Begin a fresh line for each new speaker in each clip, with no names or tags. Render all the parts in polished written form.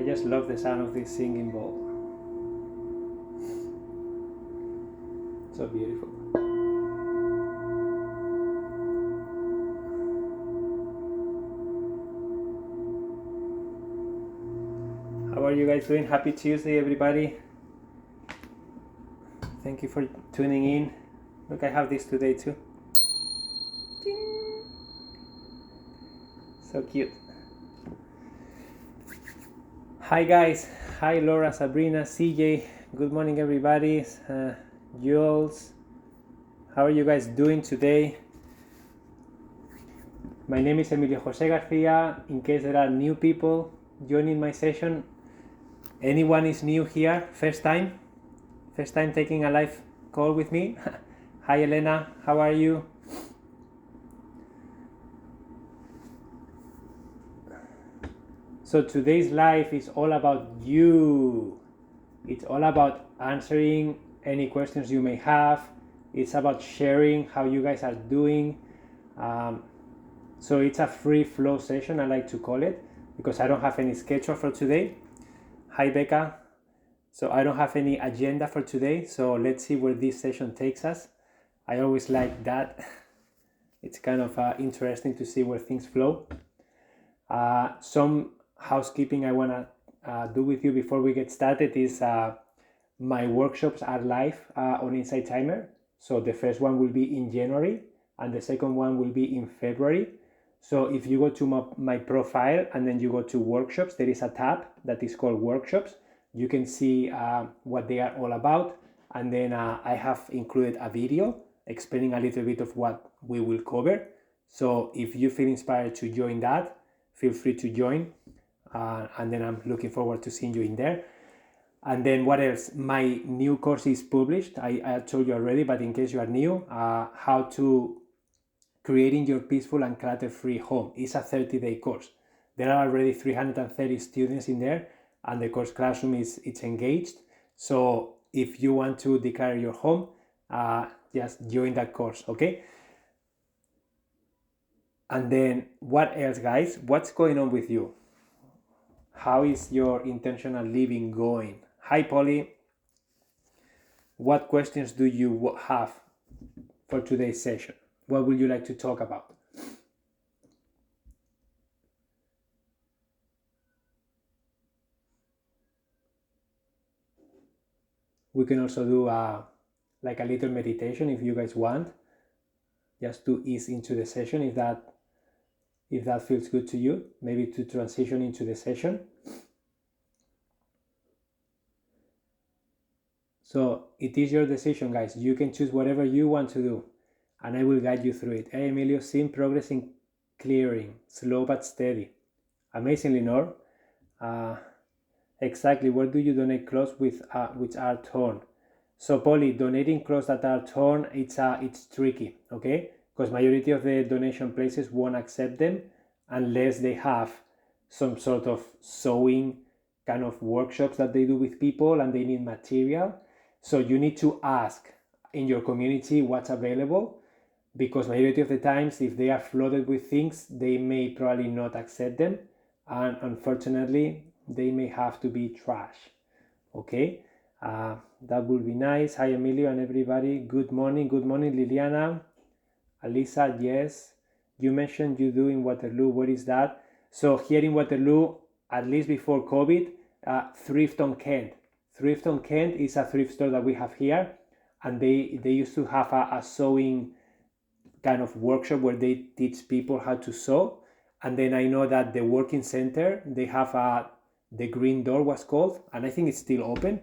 I just love the sound of this singing bowl. So beautiful. How are you guys doing? Happy Tuesday, everybody. Thank you for tuning in. Look, I have this today too. Ding. So cute. Hi guys. Hi Laura, Sabrina, CJ. Good morning, everybody. Jules. How are you guys doing today? My name is Emilio Jose Garcia. In case there are new people joining my session, anyone is new here? First time taking a live call with me? Hi Elena, how are you? So today's live is all about you. It's all about answering any questions you may have. It's about sharing how you guys are doing. So it's a free flow session, I like to call it, because I don't have any schedule for today. Hi Becca. So I don't have any agenda for today, so let's see where this session takes us. I always like that. It's kind of interesting to see where things flow. Some housekeeping I want to do with you before we get started is my workshops are live on Insight Timer. So the first one will be in January and the second one will be in February. So if you go to my profile and then you go to workshops, there is a tab that is called workshops. You can see what they are all about. And then I have included a video explaining a little bit of what we will cover. So if you feel inspired to join that, feel free to join. And then I'm looking forward to seeing you in there. And then what else? My new course is published. I told you already, but in case you are new, how to creating your peaceful and clutter-free home. It's a 30-day course. There are already 330 students in there, and the course Classroom it's engaged. So if you want to declare your home, just join that course, okay? And then what else, guys? What's going on with you? How is your intentional living going? Hi, Polly. What questions do you have for today's session? What would you like to talk about? We can also do like a little meditation if you guys want, just to ease into the session if that feels good to you, maybe to transition into the session. So it is your decision, guys. You can choose whatever you want to do and I will guide you through it. Hey, Emilio, seeing progress in clearing, slow but steady. Amazing, Lenore. Exactly, where do you donate clothes which are torn? So, Polly, donating clothes that are torn, it's tricky, okay? Because majority of the donation places won't accept them unless they have some sort of sewing kind of workshops that they do with people and they need material. So you need to ask in your community what's available, because majority of the times if they are flooded with things, they may probably not accept them, and unfortunately they may have to be trash, okay? That would be nice. Hi Emilio and everybody, good morning Liliana. Alisa, yes, you mentioned you do in Waterloo. What is that? So here in Waterloo, at least before COVID, Thrift on Kent is a thrift store that we have here, and they used to have a sewing kind of workshop where they teach people how to sew. And then I know that the working center, they have the Green Door was called, and I think it's still open,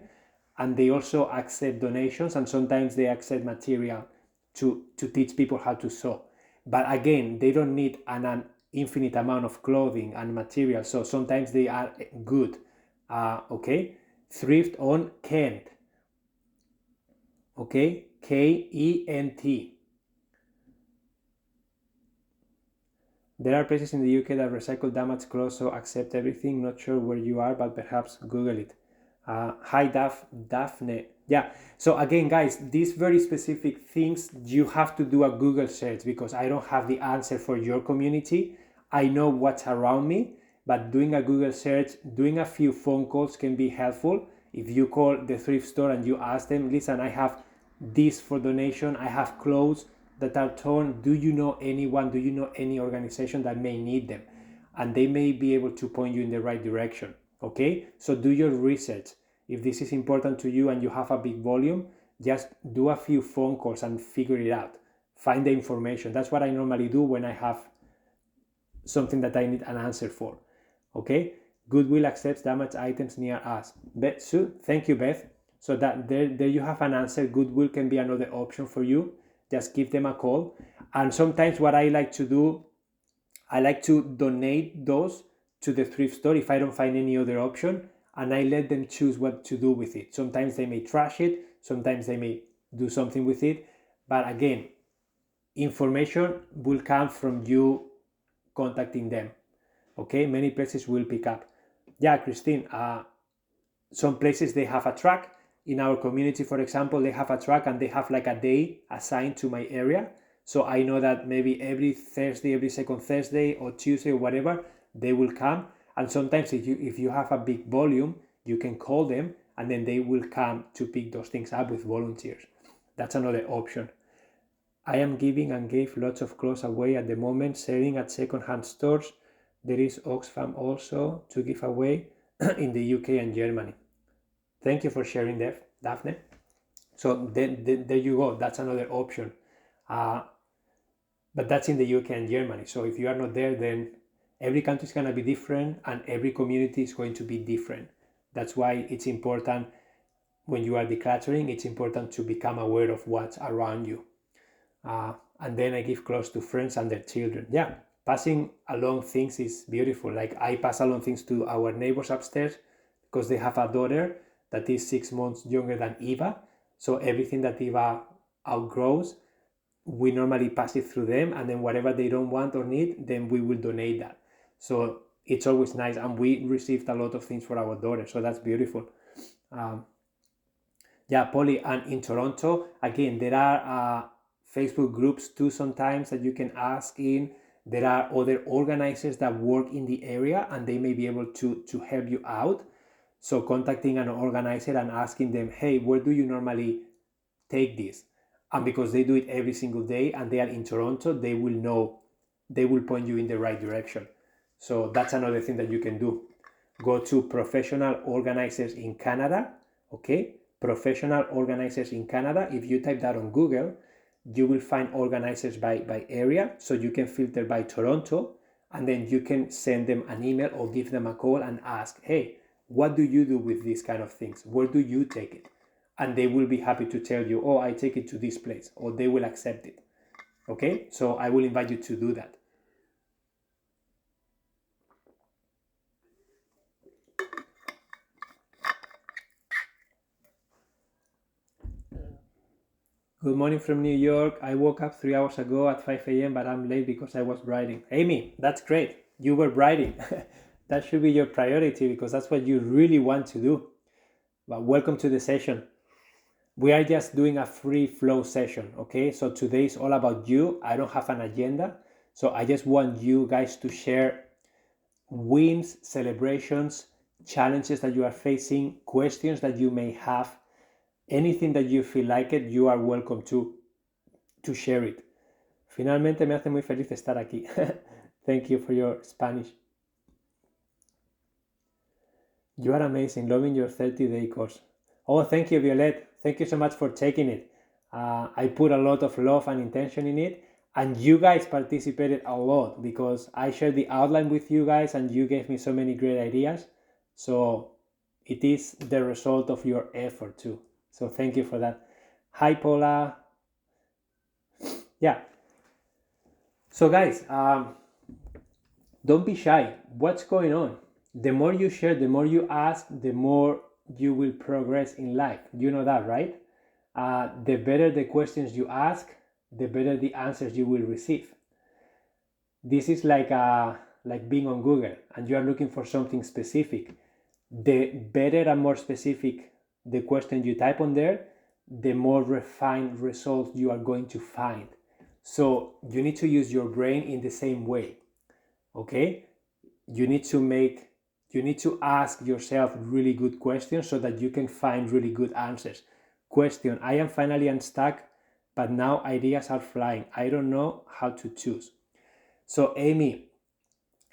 and they also accept donations, and sometimes they accept material to teach people how to sew. But again, they don't need an infinite amount of clothing and material, so sometimes they are good. Okay, Thrift on Kent, okay, Kent. There are places in the UK that recycle damaged clothes, so accept everything. Not sure where you are, but perhaps Google it. Hi, Daphne. Yeah, so again, guys, these very specific things, you have to do a Google search, because I don't have the answer for your community. I know what's around me, but doing a Google search, doing a few phone calls can be helpful. If you call the thrift store and you ask them, listen, I have this for donation, I have clothes that are torn, do you know anyone, do you know any organization that may need them? And they may be able to point you in the right direction. Okay, so do your research. If this is important to you and you have a big volume, just do a few phone calls and figure it out. Find the information. That's what I normally do when I have something that I need an answer for. Okay, Goodwill accepts damaged items near us. Sue, thank you, Beth. So that there you have an answer. Goodwill can be another option for you. Just give them a call. And sometimes what I like to do, I like to donate those to the thrift store if I don't find any other option, and I let them choose what to do with it. Sometimes they may trash it, sometimes they may do something with it, but again, information will come from you contacting them. Okay, many places will pick up. Yeah, Christine, some places they have a truck. In our community, for example, they have a truck and they have like a day assigned to my area. So I know that maybe every Thursday, every second Thursday or Tuesday or whatever, they will come. And sometimes if you have a big volume, you can call them and then they will come to pick those things up with volunteers. That's another option. I am giving and gave lots of clothes away at the moment, selling at second-hand stores. There is Oxfam also to give away in the UK and Germany. Thank you for sharing that, Daphne. So there you go. That's another option. But that's in the UK and Germany. So if you are not there, then every country is going to be different and every community is going to be different. That's why it's important when you are decluttering, it's important to become aware of what's around you. And then I give clothes to friends and their children. Yeah, passing along things is beautiful. Like I pass along things to our neighbors upstairs because they have a daughter that is 6 months younger than Eva. So everything that Eva outgrows, we normally pass it through them, and then whatever they don't want or need, then we will donate that. So it's always nice, and we received a lot of things for our daughter, so that's beautiful. Yeah, Polly, and in Toronto, again, there are Facebook groups too sometimes that you can ask in. There are other organizers that work in the area and they may be able to help you out. So contacting an organizer and asking them, hey, where do you normally take this? And because they do it every single day and they are in Toronto, they will know, they will point you in the right direction. So that's another thing that you can do. Go to Professional Organizers in Canada, okay? Professional Organizers in Canada. If you type that on Google, you will find organizers by area. So you can filter by Toronto, and then you can send them an email or give them a call and ask, hey, what do you do with these kind of things? Where do you take it? And they will be happy to tell you, oh, I take it to this place, or they will accept it. Okay, so I will invite you to do that. Good morning from New York. I woke up 3 hours ago at 5 a.m., but I'm late because I was writing. Amy, that's great. You were writing. That should be your priority because that's what you really want to do. But welcome to the session. We are just doing a free flow session, okay? So today is all about you. I don't have an agenda. So I just want you guys to share wins, celebrations, challenges that you are facing, questions that you may have, anything that you feel like it, you are welcome to share it. Finalmente me hace muy feliz estar aquí. Thank you for your Spanish. You are amazing, loving your 30-day course. Oh, thank you, Violet. Thank you so much for taking it. I put a lot of love and intention in it, and you guys participated a lot because I shared the outline with you guys and you gave me so many great ideas. So it is the result of your effort too. So thank you for that. Hi, Paula. Yeah. So guys, don't be shy. What's going on? The more you share, the more you ask, the more you will progress in life. You know that, right? The better the questions you ask, the better the answers you will receive. This is like being on Google and you are looking for something specific. The better and more specific the question you type on there, the more refined results you are going to find. So you need to use your brain in the same way, okay? you need to ask yourself really good questions so that you can find really good answers. Question: I am finally unstuck, but now ideas are flying. I don't know how to choose. So Amy,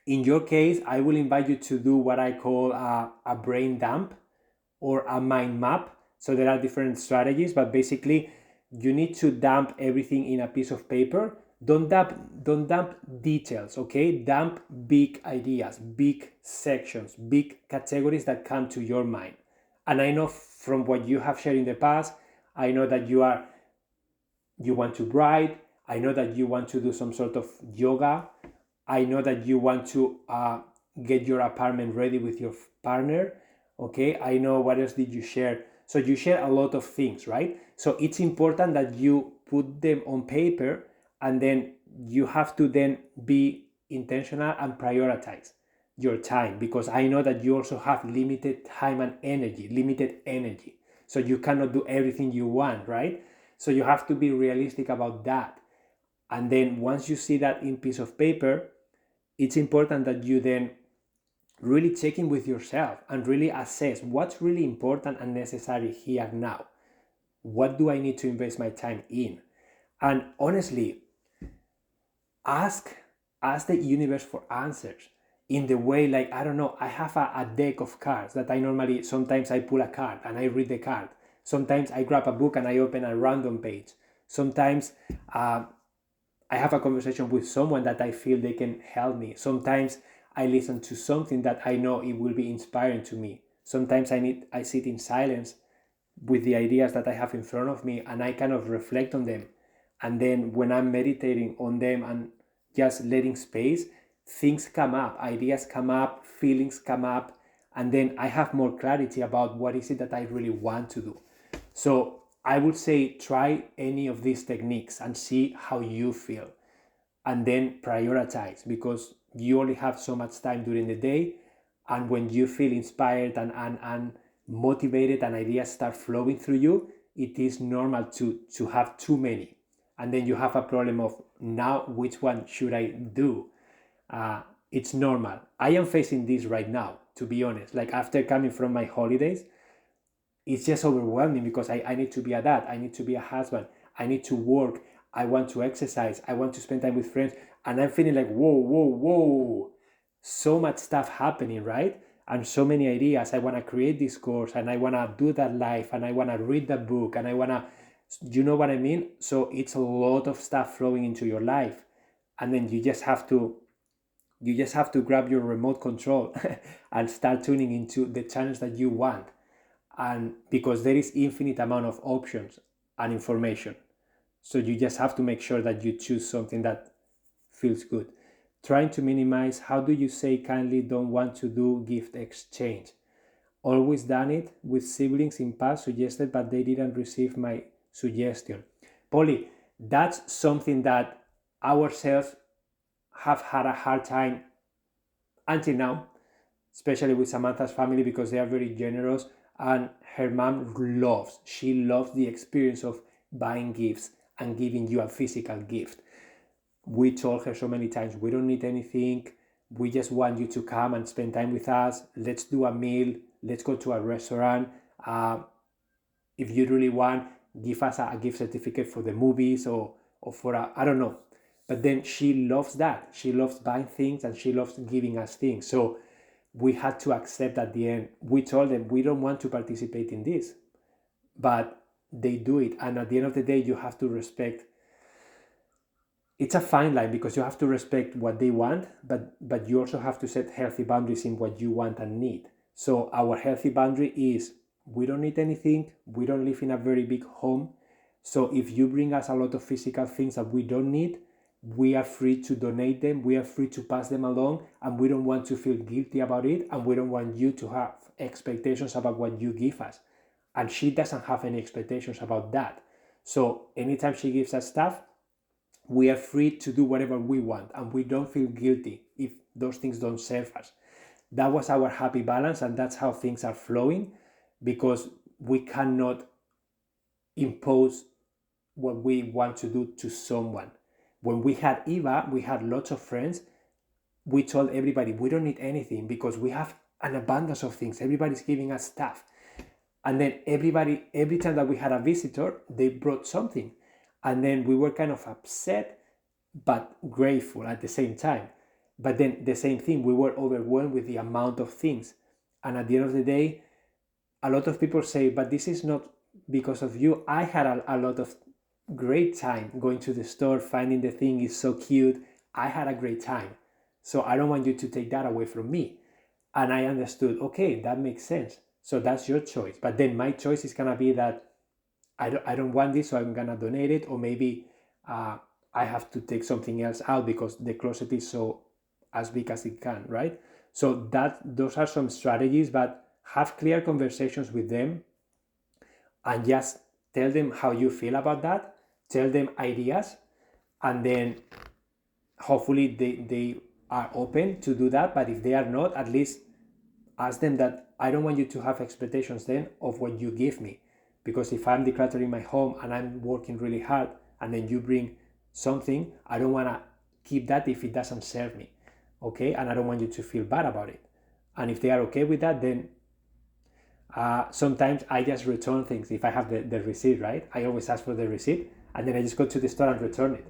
in your case, I will invite you to do what I call a brain dump or a mind map. So there are different strategies, but basically you need to dump everything in a piece of paper. Don't dump details, okay? Dump big ideas, big sections, big categories that come to your mind. And I know from what you have shared in the past, I know that you want to write. I know that you want to do some sort of yoga. I know that you want to get your apartment ready with your partner. Okay, I know what else did you share. So you share a lot of things, right? So it's important that you put them on paper, and then you have to then be intentional and prioritize your time, because I know that you also have limited time and limited energy. So you cannot do everything you want, right? So you have to be realistic about that. And then once you see that in piece of paper, it's important that you then really check in with yourself and really assess what's really important and necessary here now. What do I need to invest my time in? And honestly, ask the universe for answers in the way, like, I don't know, I have a deck of cards that I normally, sometimes I pull a card and I read the card. Sometimes I grab a book and I open a random page. Sometimes I have a conversation with someone that I feel they can help me. Sometimes I listen to something that I know it will be inspiring to me. Sometimes I sit in silence with the ideas that I have in front of me, and I kind of reflect on them. And then when I'm meditating on them and just letting space, things come up, ideas come up, feelings come up, and then I have more clarity about what is it that I really want to do. So I would say try any of these techniques and see how you feel, and then prioritize, because you only have so much time during the day. And when you feel inspired and motivated and ideas start flowing through you, it is normal to have too many. And then you have a problem of, now which one should I do? It's normal. I am facing this right now, to be honest. Like, after coming from my holidays, it's just overwhelming, because I need to be a dad, I need to be a husband, I need to work, I want to exercise, I want to spend time with friends, and I'm feeling like, whoa, whoa, whoa, so much stuff happening, right? And so many ideas. I want to create this course, and I want to do that live, and I want to read that book, and I want to, you know what I mean? So it's a lot of stuff flowing into your life, and then you just have to grab your remote control and start tuning into the channels that you want. And because there is infinite amount of options and information, so you just have to make sure that you choose something that feels good. Trying to minimize: how do you say kindly don't want to do gift exchange? Always done it with siblings in past, suggested, but they didn't receive my suggestion. Polly, that's something that ourselves have had a hard time until now, especially with Samantha's family, because they are very generous, and her mom she loves the experience of buying gifts and giving you a physical gift. We told her so many times, we don't need anything, we just want you to come and spend time with us, let's do a meal, let's go to a restaurant, if you really want, give us a gift certificate for the movies, or for I don't know. But then she loves that, she loves buying things, and she loves giving us things. So we had to accept at the end. We told them we don't want to participate in this, but they do it. And at the end of the day, you have to respect. It's a fine line, because you have to respect what they want, but you also have to set healthy boundaries in what you want and need. So our healthy boundary is, we don't need anything. We don't live in a very big home. So if you bring us a lot of physical things that we don't need, we are free to donate them, we are free to pass them along, and we don't want to feel guilty about it, and we don't want you to have expectations about what you give us. And she doesn't have any expectations about that. So anytime she gives us stuff, we are free to do whatever we want, and we don't feel guilty if those things don't serve us. That was our happy balance, and that's how things are flowing, because we cannot impose what we want to do to someone. When we had Eva, we had lots of friends, we told everybody we don't need anything because we have an abundance of things. Everybody's giving us stuff. And then every time that we had a visitor, they brought something. And then we were kind of upset, but grateful at the same time. But then the same thing, we were overwhelmed with the amount of things. And at the end of the day, a lot of people say, but this is not because of you. I had a lot of great time going to the store, finding the thing is so cute. I had a great time. So I don't want you to take that away from me. And I understood, okay, that makes sense. So that's your choice. But then my choice is gonna be that I don't want this, so I'm gonna donate it, or maybe I have to take something else out because the closet is so as big as it can, right? So those are some strategies, but have clear conversations with them and just tell them how you feel about that, tell them ideas, and then hopefully they are open to do that. But if they are not, at least ask them that I don't want you to have expectations then of what you give me. Because if I'm decluttering my home and I'm working really hard and then you bring something, I don't want to keep that if it doesn't serve me, okay? And I don't want you to feel bad about it. And if they are okay with that, then sometimes I just return things if I have the receipt, right? I always ask for the receipt and then I just go to the store and return it.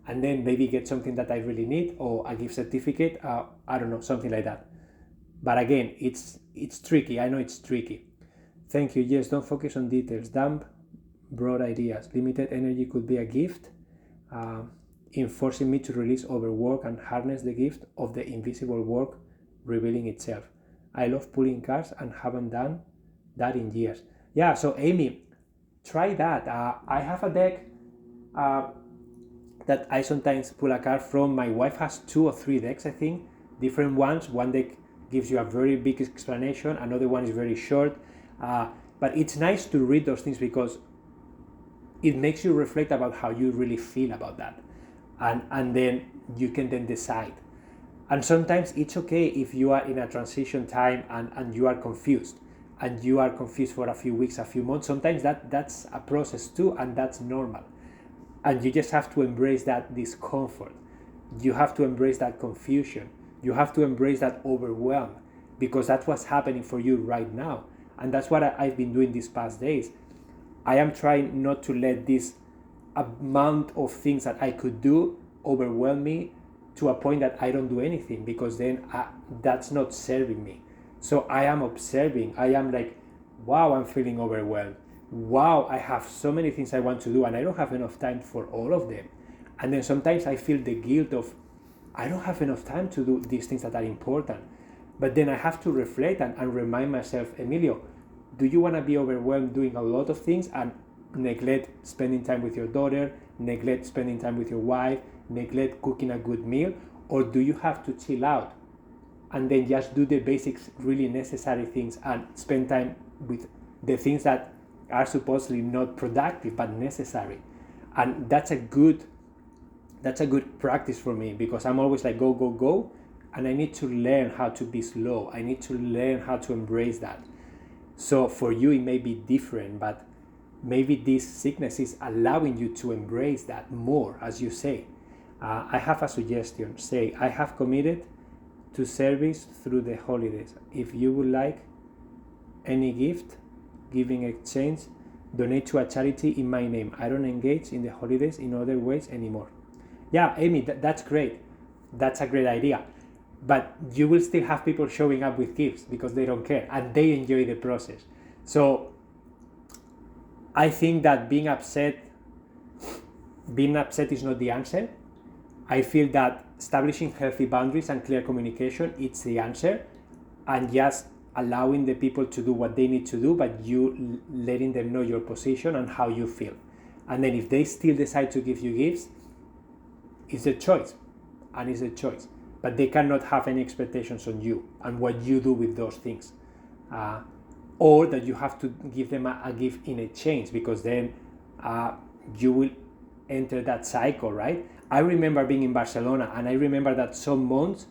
And then maybe get something that I really need, or a gift certificate, I don't know, something like that. But again, it's tricky. I know it's tricky. Thank you. Yes, don't focus on details. Dump broad ideas. Limited energy could be a gift, enforcing me to release overwork and harness the gift of the invisible work revealing itself. I love pulling cards and haven't done that in years. Yeah, so Amy, try that. I have a deck that I sometimes pull a card from. My wife has 2 or 3 decks, I think, different ones. One deck gives you a very big explanation, another one is very short. But it's nice to read those things because it makes you reflect about how you really feel about that. And then you can then decide. And sometimes it's okay if you are in a transition time and you are confused. And you are confused for a few weeks, a few months. Sometimes that's a process too, and that's normal. And you just have to embrace that discomfort. You have to embrace that confusion. You have to embrace that overwhelm, because that's what's happening for you right now. And that's what I've been doing these past days. I am trying not to let this amount of things that I could do overwhelm me to a point that I don't do anything, because then that's not serving me. So I am observing. I am like, wow, I'm feeling overwhelmed. Wow, I have so many things I want to do and I don't have enough time for all of them. And then sometimes I feel the guilt of, I don't have enough time to do these things that are important. But then I have to reflect and remind myself, Emilio, do you want to be overwhelmed doing a lot of things and neglect spending time with your daughter, neglect spending time with your wife, neglect cooking a good meal? Or do you have to chill out and then just do the basics, really necessary things, and spend time with the things that are supposedly not productive but necessary? And that's a good practice for me, because I'm always like go, and I need to learn how to be slow. I need to learn how to embrace that. So for you it may be different, but maybe this sickness is allowing you to embrace that more, as you say. I have a suggestion. Say, I have committed to service through the holidays. If you would like any gift, giving exchange, donate to a charity in my name. I don't engage in the holidays in other ways anymore. Yeah, Amy, that's great. That's a great idea. But you will still have people showing up with gifts because they don't care and they enjoy the process. So I think that being upset is not the answer. I feel that establishing healthy boundaries and clear communication, it's the answer. And just allowing the people to do what they need to do, but you letting them know your position and how you feel. And then if they still decide to give you gifts, it's a choice. And it's a choice. But they cannot have any expectations on you and what you do with those things. Or that you have to give them a gift in exchange, because then you will enter that cycle, right? I remember being in Barcelona, and I remember that some months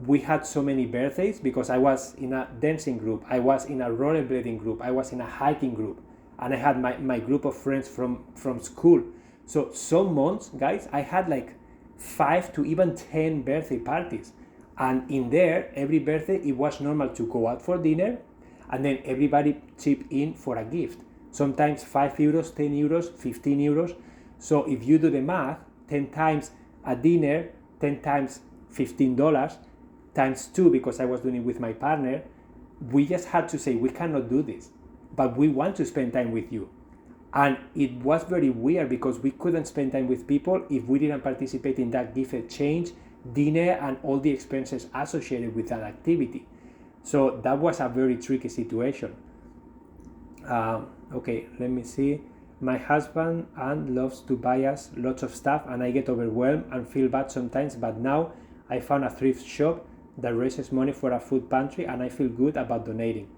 we had so many birthdays because I was in a dancing group, I was in a rollerblading group, I was in a hiking group, and I had my group of friends from school. So some months, guys, I had like 5 to even 10 birthday parties. And in there, every birthday, it was normal to go out for dinner, and then everybody chip in for a gift. Sometimes 5 euros, 10 euros, 15 euros. So if you do the math, 10 times a dinner, 10 times $15, times 2, because I was doing it with my partner, we just had to say, we cannot do this, but we want to spend time with you. And it was very weird because we couldn't spend time with people if we didn't participate in that gift exchange, dinner, and all the expenses associated with that activity. So that was a very tricky situation. Okay, let me see. My husband loves to buy us lots of stuff, and I get overwhelmed and feel bad sometimes, but now I found a thrift shop that raises money for a food pantry, and I feel good about donating.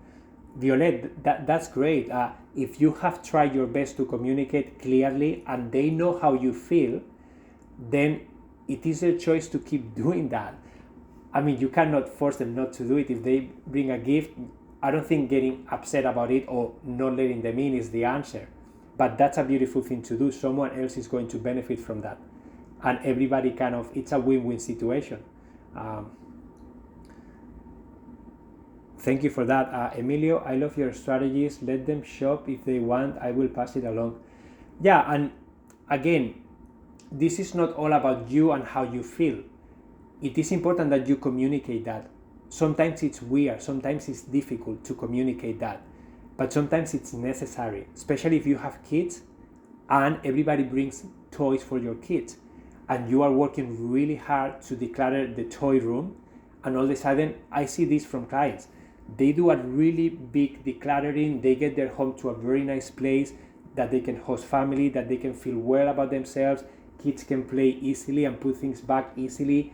Violet, that's great. If you have tried your best to communicate clearly and they know how you feel, then it is their choice to keep doing that. I mean, you cannot force them not to do it. If they bring a gift, I don't think getting upset about it or not letting them in is the answer. But that's a beautiful thing to do. Someone else is going to benefit from that. And everybody it's a win-win situation. Thank you for that. Emilio, I love your strategies. Let them shop if they want. I will pass it along. Yeah, and again, this is not all about you and how you feel. It is important that you communicate that. Sometimes it's weird, sometimes it's difficult to communicate that, but sometimes it's necessary, especially if you have kids and everybody brings toys for your kids and you are working really hard to declutter the toy room, and all of a sudden I see this from clients. They do a really big decluttering, they get their home to a very nice place that they can host family, that they can feel well about themselves, kids can play easily and put things back easily,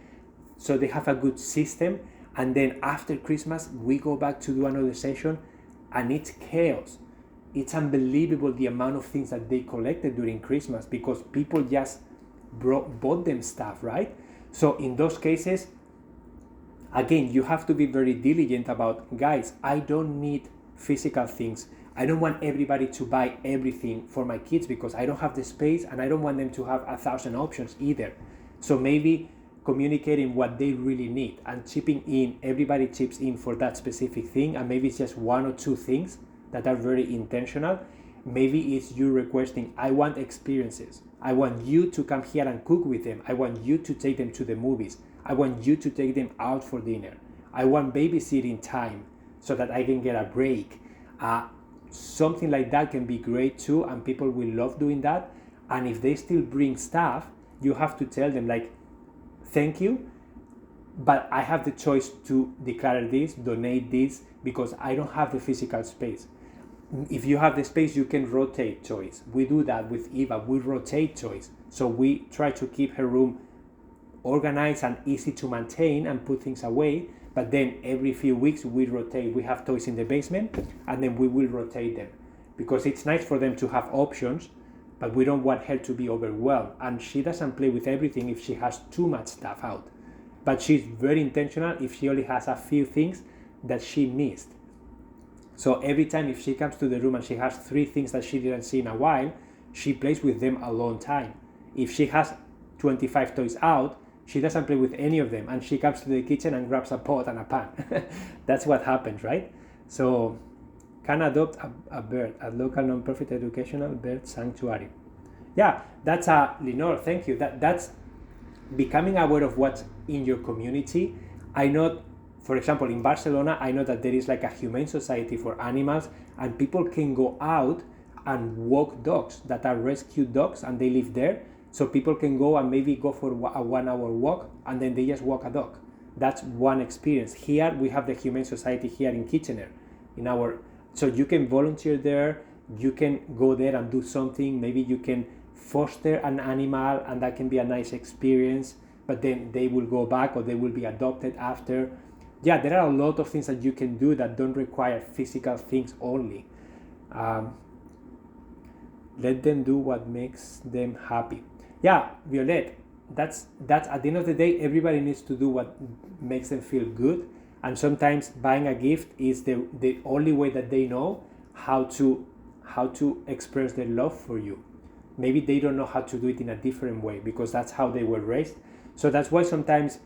so they have a good system. And then after Christmas, we go back to do another session and it's chaos. It's unbelievable the amount of things that they collected during Christmas because people just bought them stuff, right? So in those cases, again, you have to be very diligent about, guys, I don't need physical things. I don't want everybody to buy everything for my kids because I don't have the space and I don't want them to have 1,000 options either. So maybe communicating what they really need and chipping in, everybody chips in for that specific thing, and maybe it's just 1 or 2 things that are very intentional. Maybe it's you requesting, I want experiences. I want you to come here and cook with them. I want you to take them to the movies. I want you to take them out for dinner. I want babysitting time so that I can get a break. Something like that can be great too, and people will love doing that. And if they still bring stuff, you have to tell them like, thank you, but I have the choice to declare this, donate this, because I don't have the physical space. If you have the space, you can rotate toys. We do that with Eva. We rotate toys. So we try to keep her room organized and easy to maintain and put things away. But then every few weeks we rotate. We have toys in the basement and then we will rotate them because it's nice for them to have options, but we don't want her to be overwhelmed. And she doesn't play with everything if she has too much stuff out. But she's very intentional if she only has a few things that she missed. So every time if she comes to the room and she has 3 things that she didn't see in a while, she plays with them a long time. If she has 25 toys out, she doesn't play with any of them and she comes to the kitchen and grabs a pot and a pan. That's what happens, right? So can adopt a bird at local non-profit educational bird sanctuary. Yeah, that's Lenore, thank you. That's becoming aware of what's in your community. I know, for example, in Barcelona, I know that there is like a humane society for animals and people can go out and walk dogs that are rescued dogs and they live there. So people can go and maybe go for a 1 hour walk and then they just walk a dog. That's one experience. Here we have the Humane Society here in Kitchener. So you can volunteer there, you can go there and do something. Maybe you can foster an animal and that can be a nice experience, but then they will go back or they will be adopted after. Yeah, there are a lot of things that you can do that don't require physical things only. Let them do what makes them happy. Yeah, Violet, that's at the end of the day, everybody needs to do what makes them feel good. And sometimes buying a gift is the only way that they know how to express their love for you. Maybe they don't know how to do it in a different way because that's how they were raised. So that's why sometimes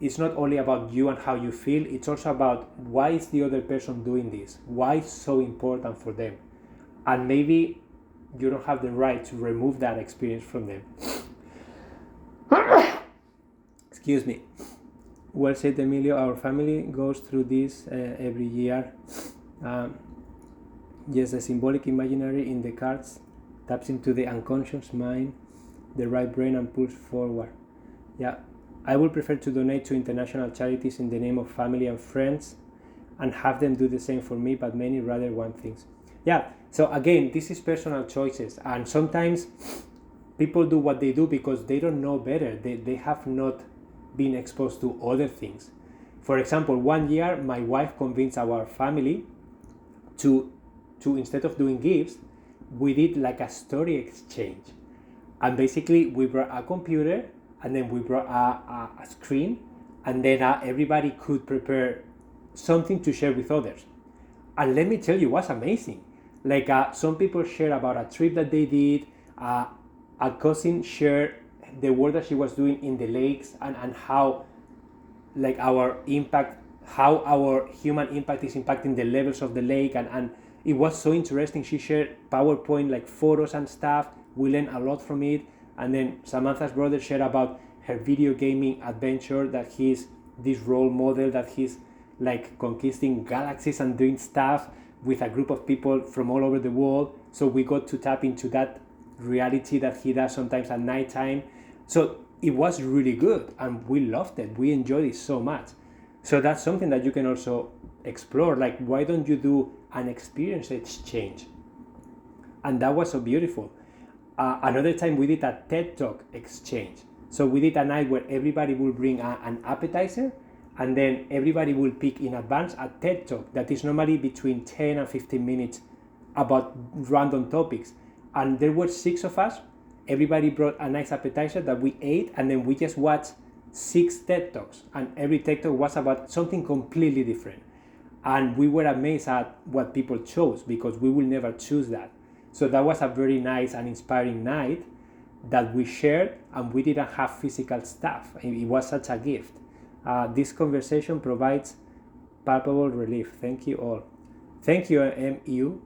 it's not only about you and how you feel, it's also about why is the other person doing this, why it's so important for them. And maybe you don't have the right to remove that experience from them. Excuse me. Well said, Emilio. Our family goes through this every year. Um, yes, the symbolic imaginary in the cards taps into the unconscious mind, the right brain, and pulls forward. Yeah, I would prefer to donate to international charities in the name of family and friends and have them do the same for me, but many rather want things. Yeah, so again, this is personal choices, and sometimes people do what they do because they don't know better. They have not been exposed to other things. For example, one year my wife convinced our family to instead of doing gifts, we did like a story exchange. And basically we brought a computer and then we brought a screen, and then everybody could prepare something to share with others. And let me tell you, it was amazing. Like some people shared about a trip that they did. A cousin shared the work that she was doing in the lakes, and how like our impact, how our human impact is impacting the levels of the lake, and it was so interesting. She shared PowerPoint like photos and stuff. We learned a lot from it. And then Samantha's brother shared about her video gaming adventure, that he's this role model, that he's like conquisting galaxies and doing stuff with a group of people from all over the world. So we got to tap into that reality that he does sometimes at nighttime. So it was really good and we loved it. We enjoyed it so much. So that's something that you can also explore. Like, why don't you do an experience exchange? And that was so beautiful. Another time we did a TED Talk exchange. So we did a night where everybody will bring an appetizer, and then everybody will pick in advance a TED Talk that is normally between 10 and 15 minutes about random topics. And there were 6 of us. Everybody brought a nice appetizer that we ate, and then we just watched 6 TED Talks, and every TED Talk was about something completely different. And we were amazed at what people chose, because we will never choose that. So that was a very nice and inspiring night that we shared, and we didn't have physical stuff. It was such a gift. This conversation provides palpable relief. Thank you all. Thank you, MU.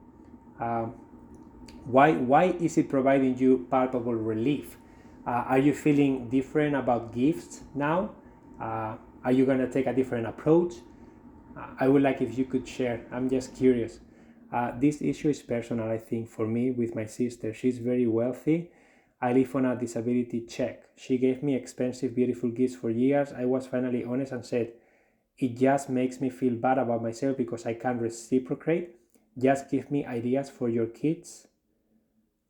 Why is it providing you palpable relief? Are you feeling different about gifts now? Are you going to take a different approach? I would like if you could share. I'm just curious. This issue is personal, I think, for me with my sister. She's very wealthy. I live on a disability check. She gave me expensive, beautiful gifts for years. I was finally honest and said, it just makes me feel bad about myself because I can't reciprocate. Just give me ideas for your kids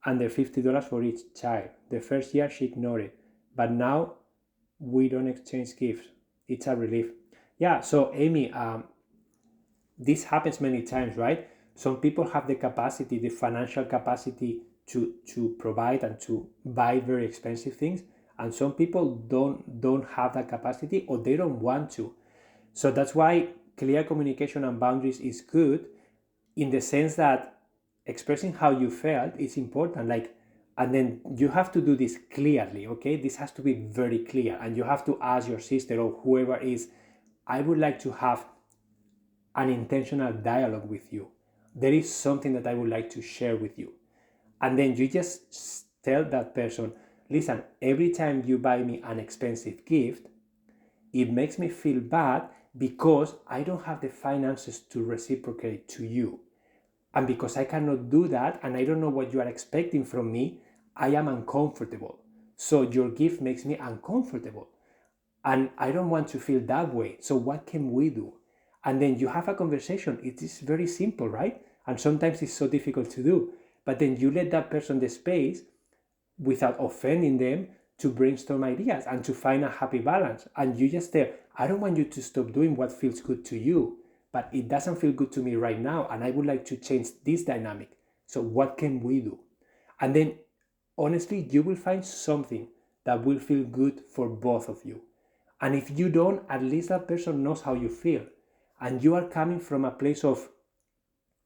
under $50 for each child. The first year she ignored it, but now we don't exchange gifts. It's a relief. Yeah, so Amy, this happens many times, right? Some people have the capacity, the financial capacity to provide and to buy very expensive things, and some people don't have that capacity, or they don't want to. So that's why clear communication and boundaries is good, in the sense that expressing how you felt is important. Like, and then you have to do this clearly, okay? This has to be very clear, and you have to ask your sister or whoever is, I would like to have an intentional dialogue with you. There is something that I would like to share with you. And then you just tell that person, listen, every time you buy me an expensive gift, it makes me feel bad because I don't have the finances to reciprocate to you. And because I cannot do that, and I don't know what you are expecting from me, I am uncomfortable. So your gift makes me uncomfortable. And I don't want to feel that way. So what can we do? And then you have a conversation. It is very simple, right? And sometimes it's so difficult to do. But then you let that person the space, without offending them, to brainstorm ideas and to find a happy balance. And you just tell, I don't want you to stop doing what feels good to you, but it doesn't feel good to me right now, and I would like to change this dynamic. So what can we do? And then honestly, you will find something that will feel good for both of you. And if you don't, at least that person knows how you feel, and you are coming from a place of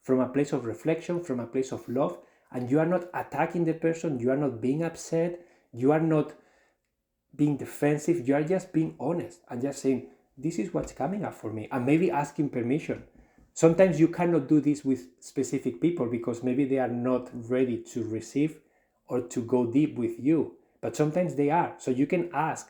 reflection, from a place of love, and you are not attacking the person, you are not being upset, you are not being defensive. You are just being honest and just saying, this is what's coming up for me, and maybe asking permission. Sometimes you cannot do this with specific people because maybe they are not ready to receive or to go deep with you, but sometimes they are. So you can ask,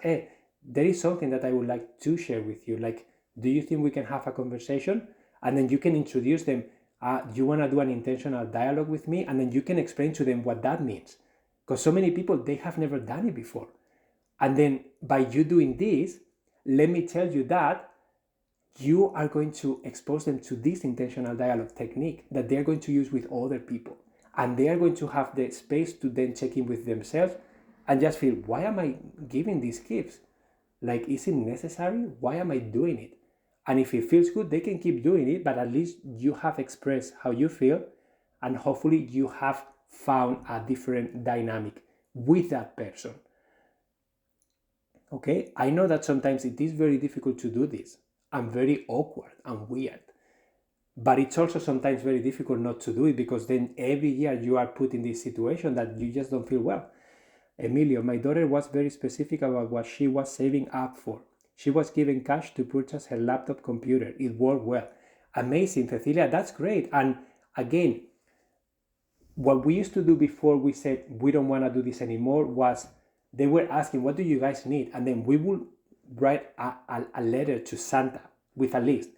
hey, there is something that I would like to share with you. Like, do you think we can have a conversation? And then you can introduce them. Do you want to do an intentional dialogue with me? And then you can explain to them what that means. Because so many people, they have never done it before. And then by you doing this, let me tell you that you are going to expose them to this intentional dialogue technique that they're going to use with other people. And they are going to have the space to then check in with themselves and just feel, why am I giving these gifts? Like, is it necessary? Why am I doing it? And if it feels good, they can keep doing it, but at least you have expressed how you feel, and hopefully you have found a different dynamic with that person. Okay, I know that sometimes it is very difficult to do this and very awkward and weird, but it's also sometimes very difficult not to do it, because then every year you are put in this situation that you just don't feel well. Emilio, my daughter was very specific about what she was saving up for. She was given cash to purchase her laptop computer. It worked well. Amazing, Cecilia, that's great. And again, what we used to do before we said we don't want to do this anymore was they were asking, what do you guys need? And then we would write a letter to Santa with a list.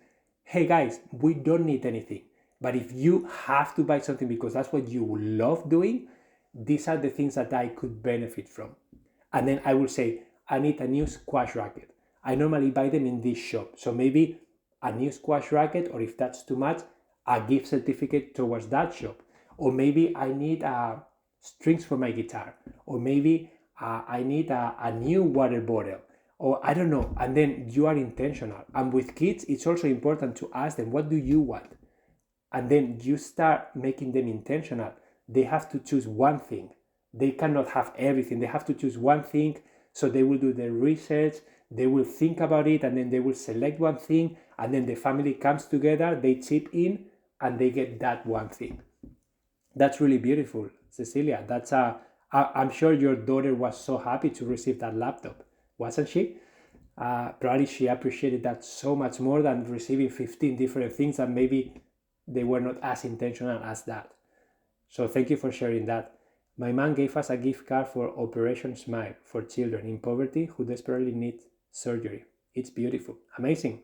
Hey guys, we don't need anything. But if you have to buy something because that's what you love doing, these are the things that I could benefit from. And then I will say, I need a new squash racket. I normally buy them in this shop. So maybe a new squash racket, or if that's too much, a gift certificate towards that shop. Or maybe I need strings for my guitar. Or maybe I need a new water bottle. Or I don't know. And then you are intentional. And with kids, it's also important to ask them, what do you want? And then you start making them intentional. They have to choose one thing. They cannot have everything. They have to choose one thing. So they will do their research, they will think about it, and then they will select one thing, and then the family comes together, they chip in, and they get that one thing. That's really beautiful, Cecilia. I'm sure your daughter was so happy to receive that laptop, wasn't she? Probably she appreciated that so much more than receiving 15 different things that maybe they were not as intentional as that. So thank you for sharing that. My mom gave us a gift card for Operation Smile for children in poverty who desperately need surgery. It's beautiful. Amazing.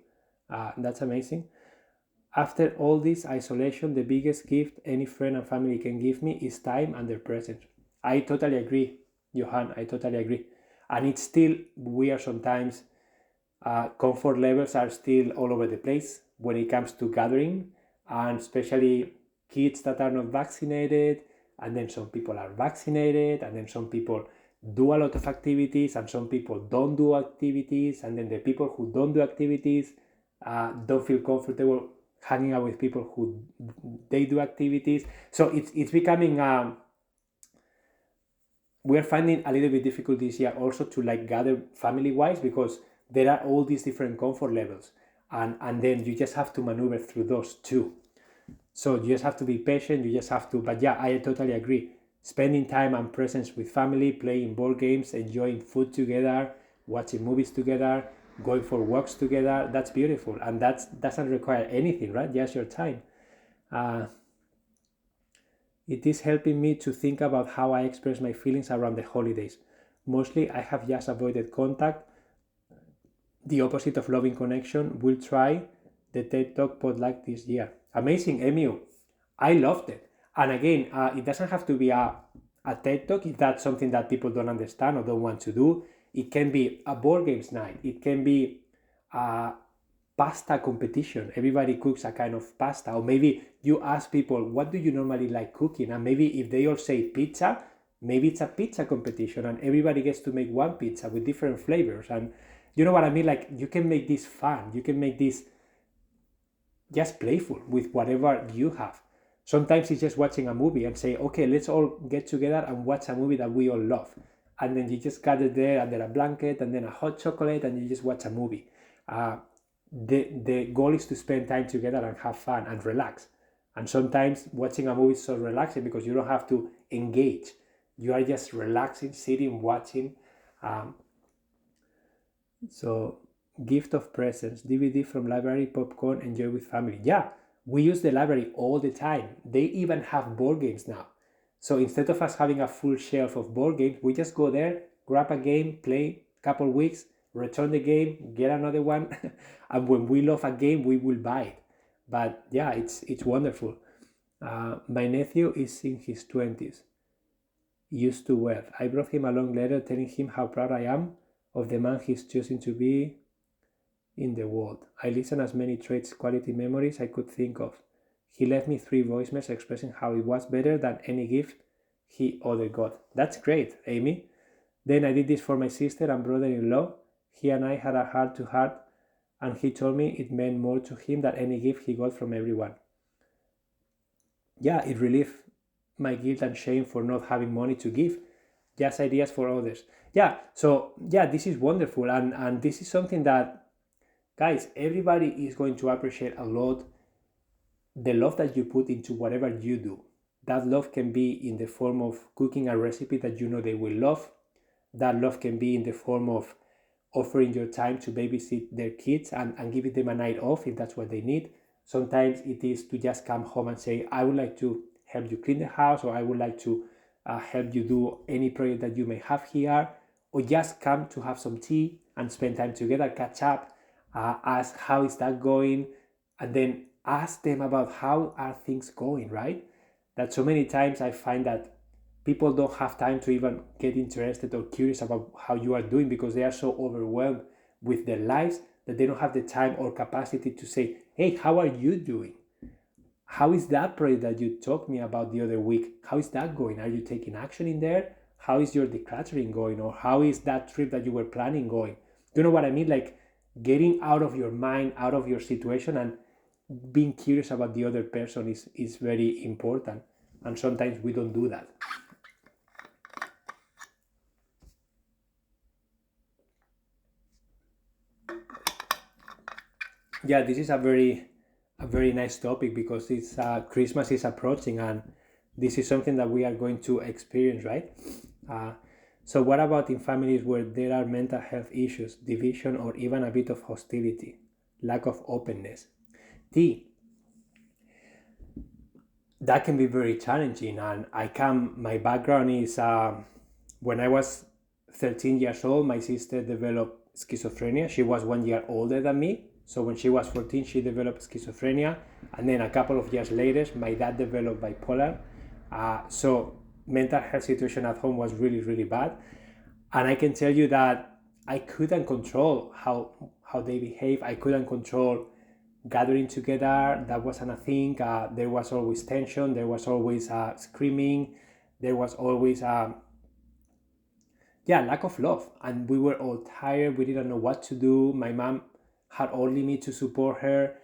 That's amazing. After all this isolation, the biggest gift any friend and family can give me is time and their presence. I totally agree, Johan. I totally agree. And it's still, we are sometimes, comfort levels are still all over the place when it comes to gathering, and especially kids that are not vaccinated, and then some people are vaccinated, and then some people do a lot of activities, and some people don't do activities, and then the people who don't do activities don't feel comfortable hanging out with people who they do activities. So it's becoming we're finding a little bit difficult this year also to like gather family wise, because there are all these different comfort levels, and then you just have to maneuver through those too. So you just have to be patient, you just have to, but yeah, I totally agree. Spending time and presence with family, playing board games, enjoying food together, watching movies together, going for walks together, that's beautiful. And that doesn't require anything, right? Just your time. It is helping me to think about how I express my feelings around the holidays. Mostly I have just avoided contact, the opposite of loving connection. We'll try the TED Talk potluck this year. Amazing, Emu. I loved it. And again, it doesn't have to be a TED Talk if that's something that people don't understand or don't want to do. It can be a board games night. It can be a pasta competition. Everybody cooks a kind of pasta. Or maybe you ask people, what do you normally like cooking? And maybe if they all say pizza, maybe it's a pizza competition and everybody gets to make one pizza with different flavors. And you know what I mean? Like, you can make this fun. You can make this just playful with whatever you have. Sometimes it's just watching a movie and say, okay, let's all get together and watch a movie that we all love. And then you just gather there under a blanket and then a hot chocolate and you just watch a movie. The goal is to spend time together and have fun and relax. And sometimes watching a movie is so relaxing because you don't have to engage. You are just relaxing, sitting, watching. Um, so gift of presents, DVD from library, popcorn, enjoy with family. Yeah, we use the library all the time. They even have board games now. So instead of us having a full shelf of board games, we just go there, grab a game, play a couple weeks, return the game, get another one, and when we love a game, we will buy it. But yeah, it's wonderful. My nephew is in his 20s, used to wealth. I brought him a long letter telling him how proud I am of the man he's choosing to be in the world. I listened as many traits, quality memories I could think of. He left me 3 voicemails expressing how it was better than any gift he other got. That's great, Amy. Then I did this for my sister and brother-in-law. He and I had a heart-to-heart, and he told me it meant more to him than any gift he got from everyone. Yeah, it relieved my guilt and shame for not having money to give. Just ideas for others. Yeah, so yeah, this is wonderful, and this is something that, guys, everybody is going to appreciate a lot the love that you put into whatever you do. That love can be in the form of cooking a recipe that you know they will love. That love can be in the form of offering your time to babysit their kids and giving them a night off if that's what they need. Sometimes it is to just come home and say, I would like to help you clean the house, or I would like to help you do any project that you may have here, or just come to have some tea and spend time together, catch up, ask how is that going, and then ask them about how are things going, right? That so many times I find that people don't have time to even get interested or curious about how you are doing because they are so overwhelmed with their lives that they don't have the time or capacity to say, hey, how are you doing? How is that project that you talked me about the other week? How is that going? Are you taking action in there? How is your decluttering going? Or how is that trip that you were planning going? You know what I mean? Like getting out of your mind, out of your situation, and being curious about the other person is very important. And sometimes we don't do that. Yeah, this is a very nice topic because it's Christmas is approaching, and this is something that we are going to experience, right? Uh, so what about in families where there are mental health issues, division, or even a bit of hostility, lack of openness? T, that can be very challenging, and my background is when I was 13 years old, my sister developed schizophrenia. She was 1 year older than me, so when she was 14 she developed schizophrenia, and then a couple of years later my dad developed bipolar. So mental health situation at home was really, really bad, and I can tell you that I couldn't control how they behave. I couldn't control gathering together. That wasn't a thing. There was always tension. There was always screaming. There was always lack of love, and we were all tired. We didn't know what to do. My mom had only me to support her,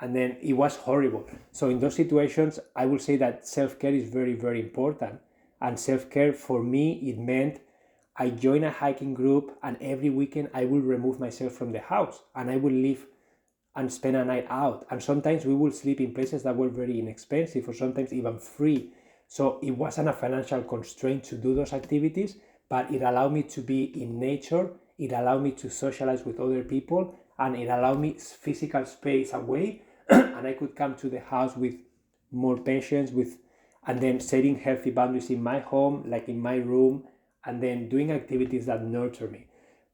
and then it was horrible. So in those situations, I will say that self-care is very, very important. And self-care for me, it meant I join a hiking group, and every weekend I will remove myself from the house and I will leave and spend a night out. And sometimes we will sleep in places that were very inexpensive or sometimes even free. So it wasn't a financial constraint to do those activities, but it allowed me to be in nature. It allowed me to socialize with other people, and it allowed me physical space away. And I could come to the house with more patience, and then setting healthy boundaries in my home, like in my room, and then doing activities that nurture me.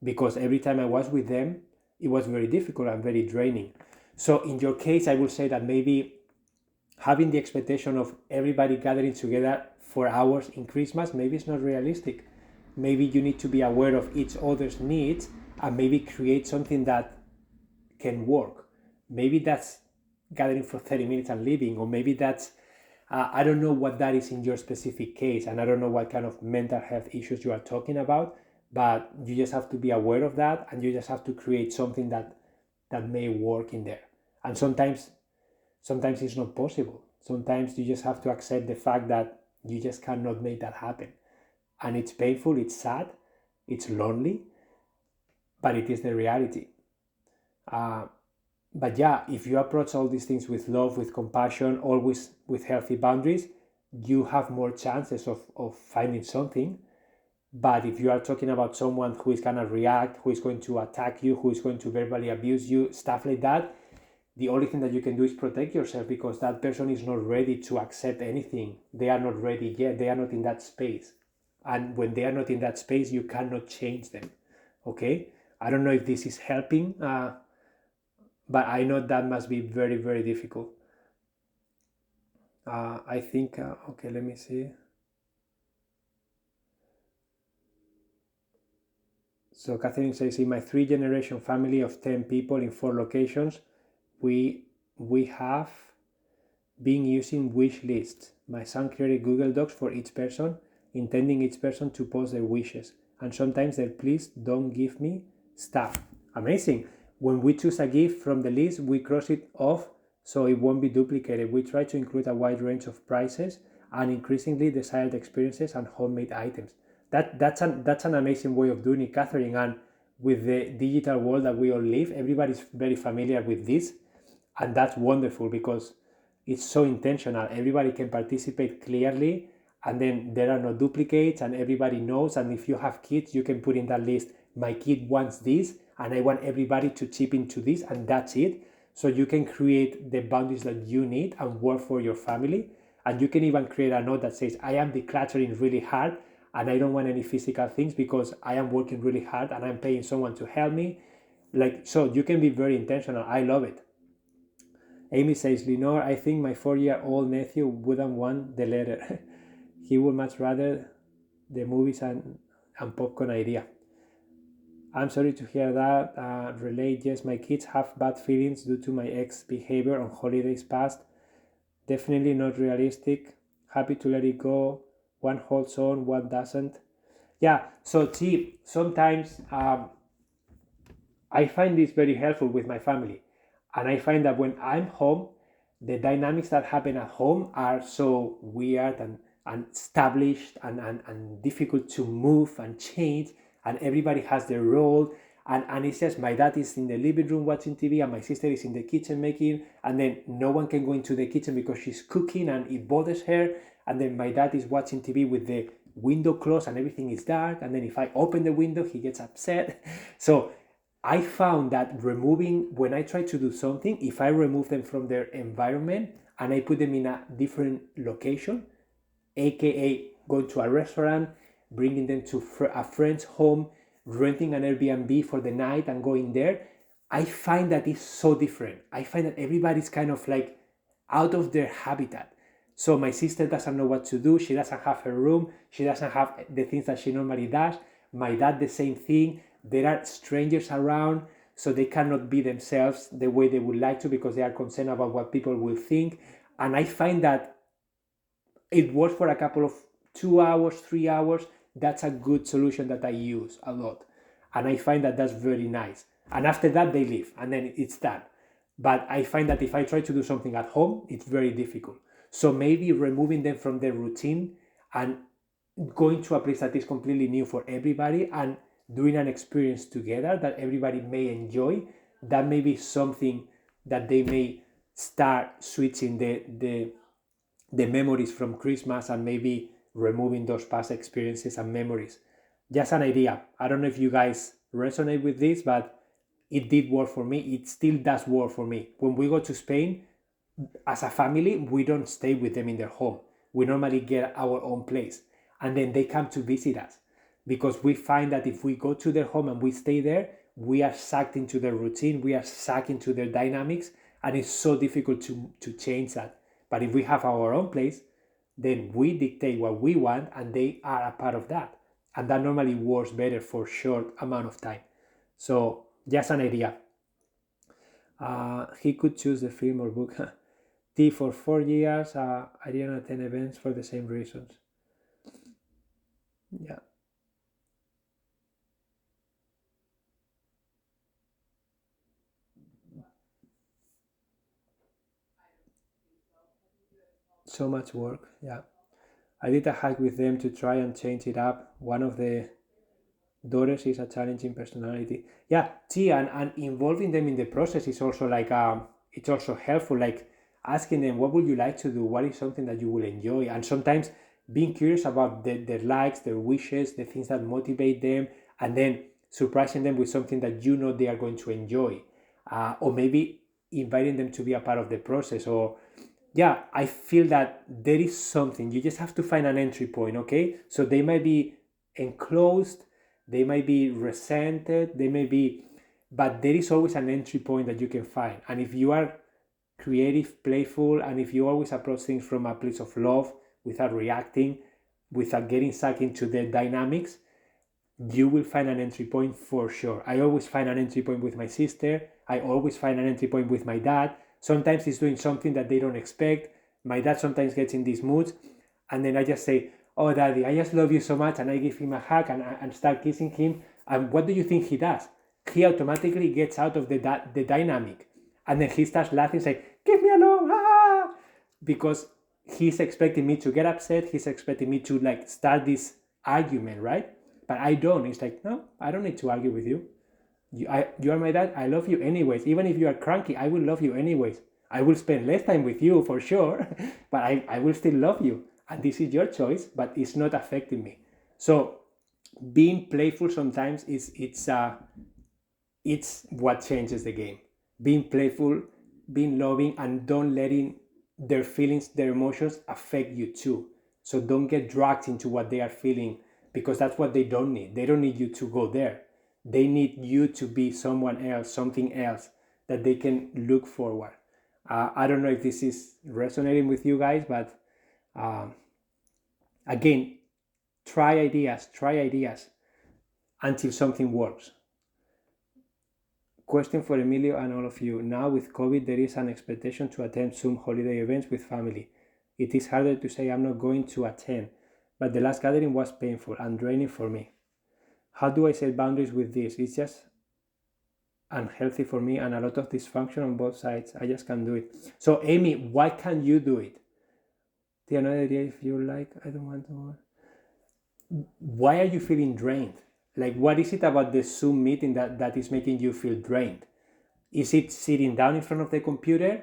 Because every time I was with them, it was very difficult and very draining. So in your case, I would say that maybe having the expectation of everybody gathering together for hours in Christmas, maybe it's not realistic. Maybe you need to be aware of each other's needs and maybe create something that can work. Maybe that's gathering for 30 minutes and leaving, or maybe that's I don't know what that is in your specific case, and I don't know what kind of mental health issues you are talking about, but you just have to be aware of that, and you just have to create something that may work in there. And sometimes it's not possible. Sometimes you just have to accept the fact that you just cannot make that happen, and it's painful, it's sad, it's lonely, but it is the reality. uh, but yeah, if you approach all these things with love, with compassion, always with healthy boundaries, you have more chances of finding something But if you are talking about someone who is going to react, who is going to attack you, who is going to verbally abuse you, stuff like that, the only thing that you can do is protect yourself, because that person is not ready to accept anything. They are not ready yet. They are not in that space. And when they are not in that space, you cannot change them. Okay? I don't know if this is helping, but I know that must be very, very difficult. I think, okay, let me see. So Catherine says, in my 3-generation family of 10 people in 4 locations, we have been using wish lists. My son created Google Docs for each person, intending each person to post their wishes. And sometimes they're, please don't give me stuff. Amazing. When we choose a gift from the list, we cross it off so it won't be duplicated. We try to include a wide range of prices and increasingly desired experiences and homemade items. That's an amazing way of doing it, Catherine. And with the digital world that we all live, everybody's very familiar with this. And that's wonderful because it's so intentional. Everybody can participate clearly, and then there are no duplicates, and everybody knows. And if you have kids, you can put in that list, my kid wants this, and I want everybody to chip into this, and that's it. So you can create the boundaries that you need and work for your family. And you can even create a note that says, I am decluttering really hard, and I don't want any physical things because I am working really hard and I'm paying someone to help me. So you can be very intentional. I love it. Amy says, Lenore, I think my 4-year-old nephew wouldn't want the letter. He would much rather the movies and popcorn idea. I'm sorry to hear that. Relate, yes, my kids have bad feelings due to my ex behavior on holidays past. Definitely not realistic. Happy to let it go. One holds on, one doesn't. Yeah, so T, sometimes I find this very helpful with my family. And I find that when I'm home, the dynamics that happen at home are so weird and established and difficult to move and change. And everybody has their role. And it's just my dad is in the living room watching TV and my sister is in the kitchen making. And then no one can go into the kitchen because she's cooking and it bothers her. And then my dad is watching TV with the window closed and everything is dark. And then if I open the window, he gets upset. So I found that when I try to do something, if I remove them from their environment and I put them in a different location, aka going to a restaurant, bringing them to a friend's home, renting an Airbnb for the night and going there, I find that it's so different. I find that everybody's kind of like out of their habitat. So my sister doesn't know what to do. She doesn't have her room. She doesn't have the things that she normally does. My dad, the same thing. There are strangers around, so they cannot be themselves the way they would like to because they are concerned about what people will think. And I find that it works for a couple of 2 hours, 3 hours. That's a good solution that I use a lot. And I find that that's very nice. And after that, they leave and then it's done. But I find that if I try to do something at home, it's very difficult. So maybe removing them from their routine and going to a place that is completely new for everybody and doing an experience together that everybody may enjoy, that may be something that they may start switching the memories from Christmas and maybe removing those past experiences and memories. Just an idea. I don't know if you guys resonate with this, but it did work for me. It still does work for me. When we go to Spain, as a family, we don't stay with them in their home. We normally get our own place. And then they come to visit us because we find that if we go to their home and we stay there, we are sucked into their routine, we are sucked into their dynamics, and it's so difficult to change that. But if we have our own place, then we dictate what we want and they are a part of that. And that normally works better for short amount of time. So just an idea. He could choose the film or book. T, for 4 years, I didn't attend events for the same reasons. Yeah. So much work. Yeah. I did a hike with them to try and change it up. One of the daughters is a challenging personality. Yeah, T, and involving them in the process is also like it's also helpful. Like asking them, what would you like to do? What is something that you will enjoy? And sometimes being curious about their likes, their wishes, the things that motivate them, and then surprising them with something that you know they are going to enjoy, or maybe inviting them to be a part of the process. Or yeah, I feel that there is something, you just have to find an entry point. Okay, so they might be enclosed, they might be resented, they may be, but there is always an entry point that you can find. And if you are creative, playful, and if you always approach things from a place of love without reacting, without getting sucked into the dynamics, you will find an entry point for sure. I always find an entry point with my sister. I always find an entry point with my dad. Sometimes he's doing something that they don't expect. My dad sometimes gets in these moods, and then I just say, "Oh, Daddy, I just love you so much," and I give him a hug and start kissing him. And what do you think he does? He automatically gets out of the dynamic, and then he starts laughing, saying, "Give me alone!" Ah! Because he's expecting me to get upset. He's expecting me to like start this argument, right? But I don't. It's like, no, I don't need to argue with you. You are my dad. I love you anyways. Even if you are cranky, I will love you anyways. I will spend less time with you for sure, but I will still love you. And this is your choice, but it's not affecting me. So being playful sometimes it's what changes the game. Being playful, being loving, and don't letting their feelings, their emotions affect you too. So don't get dragged into what they are feeling, because that's what they don't need. They don't need you to go there. They need you to be someone else, something else that they can look forward. I don't know if this is resonating with you guys, but again, try ideas until something works. Question for Emilio and all of you. Now with COVID, there is an expectation to attend Zoom holiday events with family. It is harder to say I'm not going to attend, but the last gathering was painful and draining for me. How do I set boundaries with this? It's just unhealthy for me and a lot of dysfunction on both sides. I just can't do it. So Amy, why can't you do it? The another idea, if you like, I don't want to. Why are you feeling drained? Like, what is it about the Zoom meeting that is making you feel drained? Is it sitting down in front of the computer?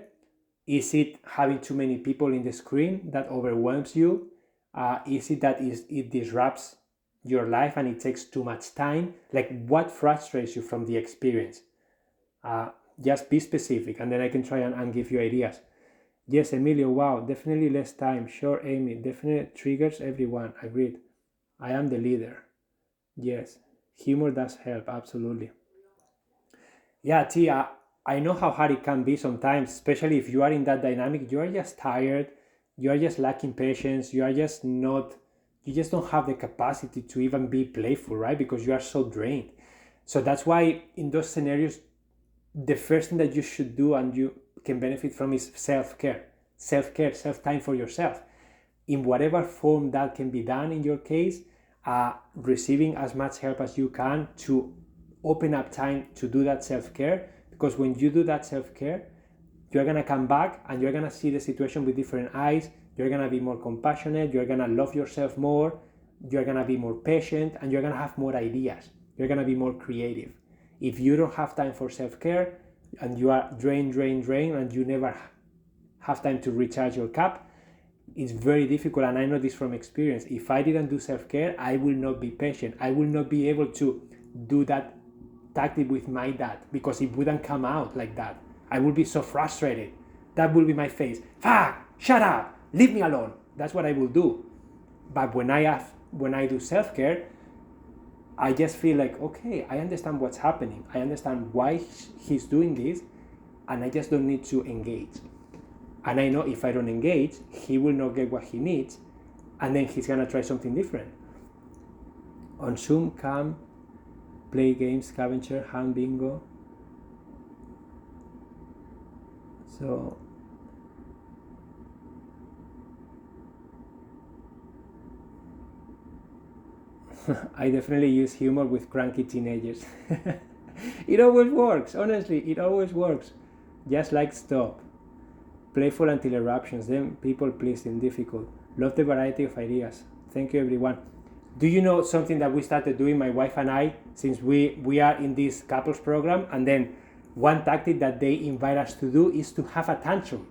Is it having too many people in the screen that overwhelms you? Is it that it disrupts your life and it takes too much time? Like, what frustrates you from the experience? Just be specific, and then I can try and give you ideas. Yes, Emilio, wow, definitely less time. Sure, Amy, definitely triggers everyone. Agreed. I am the leader. Yes, humor does help, absolutely. Yeah, Tia, I know how hard it can be sometimes, especially if you are in that dynamic. You are just tired, you are just lacking patience, you are just not, you just don't have the capacity to even be playful, right? Because you are so drained. So that's why in those scenarios, the first thing that you should do and you can benefit from is self-care, self-time for yourself. In whatever form that can be done in your case, receiving as much help as you can to open up time to do that self-care, because when you do that self-care, you're going to come back and you're going to see the situation with different eyes. You're going to be more compassionate, you're going to love yourself more, you're going to be more patient, and you're going to have more ideas. You're going to be more creative. If you don't have time for self-care and you are drained, and you never have time to recharge your cup, it's very difficult. And I know this from experience. If I didn't do self-care, I will not be patient. I will not be able to do that tactic with my dad, because it wouldn't come out like that. I would be so frustrated. That will be my face. Fuck! Shut up! Leave me alone. That's what I will do. But when I do self-care, I just feel like, okay, I understand what's happening. I understand why he's doing this, and I just don't need to engage. And I know if I don't engage, he will not get what he needs, and then he's gonna try something different. On Zoom, come, play games, scavenger, hand bingo. So I definitely use humor with cranky teenagers. It always works, honestly, it always works. Just like stop. Playful until eruptions, then people pleasing, difficult. Love the variety of ideas. Thank you, everyone. Do you know something that we started doing, my wife and I, since we are in this couples program? And then one tactic that they invite us to do is to have a tantrum.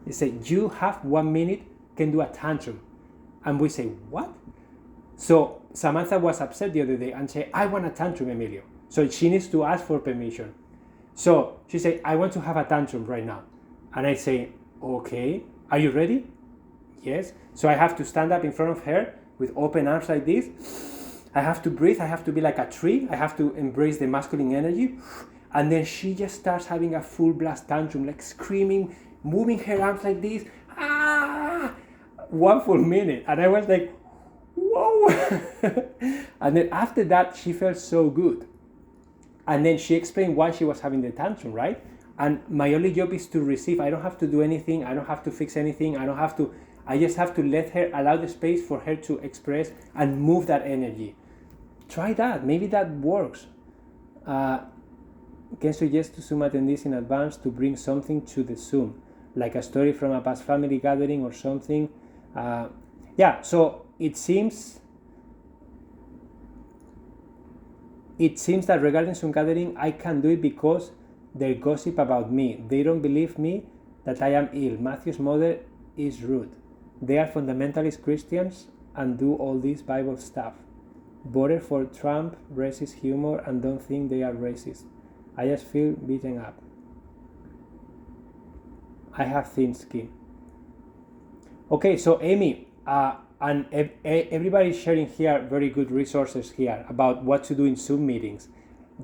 They say, you have 1 minute, can do a tantrum. And we say, what? So Samantha was upset the other day and said, I want a tantrum, Emilio. So she needs to ask for permission. So she said, I want to have a tantrum right now. And I say, okay, are you ready? Yes. So I have to stand up in front of her with open arms like this. I have to breathe. I have to be like a tree. I have to embrace the masculine energy. And then she just starts having a full blast tantrum, like screaming, moving her arms like this. Ah! 1 full minute. And I was like, whoa. And then after that, she felt so good. And then she explained why she was having the tantrum, right? And my only job is to receive. I don't have to do anything. I don't have to fix anything. I just have to let her, allow the space for her to express and move that energy. Try that. Maybe that works. Can suggest to Zoom attendees in advance to bring something to the Zoom, like a story from a past family gathering or something. Yeah, so it seems that regarding Zoom gathering, I can do it because they gossip about me. They don't believe me that I am ill. Matthew's mother is rude. They are fundamentalist Christians and do all this Bible stuff. Voted for Trump, racist humor, and don't think they are racist. I just feel beaten up. I have thin skin. Okay, so Amy, and everybody is sharing here very good resources here about what to do in Zoom meetings.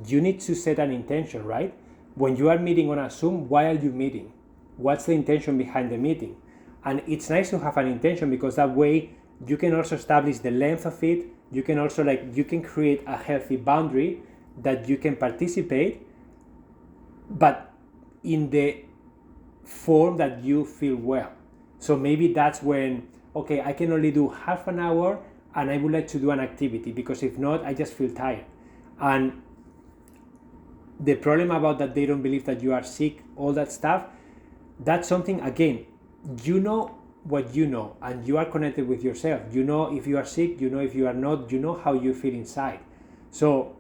You need to set an intention, right? When you are meeting on a Zoom, why are you meeting? What's the intention behind the meeting? And it's nice to have an intention because that way you can also establish the length of it. You can also you can create a healthy boundary that you can participate, but in the form that you feel well. So maybe that's when, okay, I can only do half an hour and I would like to do an activity because if not, I just feel tired. And the problem about that they don't believe that you are sick, all that stuff, that's something, again, you know what you know and you are connected with yourself. You know if you are sick, you know if you are not, you know how you feel inside. So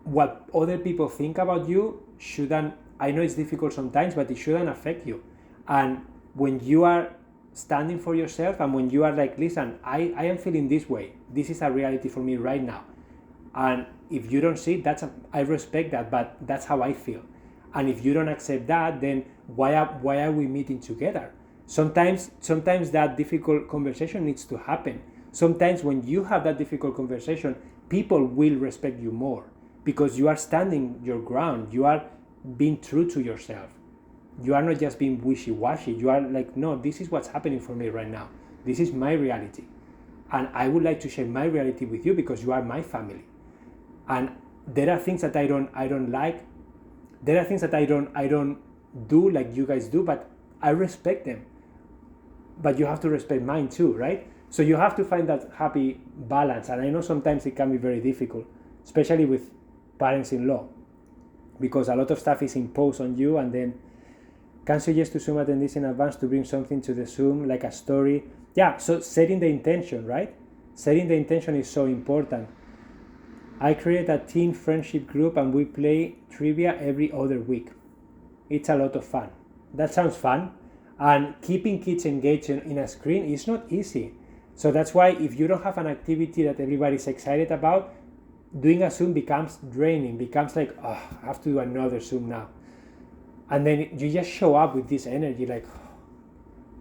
what other people think about you shouldn't, I know it's difficult sometimes, but it shouldn't affect you. And when you are standing for yourself and when you are like, listen, I am feeling this way. This is a reality for me right now. And if you don't see it, I respect that, but that's how I feel. And if you don't accept that, then why are we meeting together? Sometimes that difficult conversation needs to happen. Sometimes when you have that difficult conversation, people will respect you more because you are standing your ground. You are being true to yourself. You are not just being wishy-washy. You are like, no, this is what's happening for me right now. This is my reality. And I would like to share my reality with you because you are my family. And there are things that I don't like. There are things that I don't do like you guys do, but I respect them. But you have to respect mine too, right? So you have to find that happy balance. And I know sometimes it can be very difficult, especially with parents-in-law, because a lot of stuff is imposed on you. And then can suggest to Zoom attendees in advance to bring something to the Zoom, like a story. Yeah, so setting the intention, right? Setting the intention is so important. I create a teen friendship group and we play trivia every other week. It's a lot of fun. That sounds fun. And keeping kids engaged in a screen is not easy. So that's why if you don't have an activity that everybody's excited about, doing a Zoom becomes draining, becomes like, oh, I have to do another Zoom now. And then you just show up with this energy like, oh.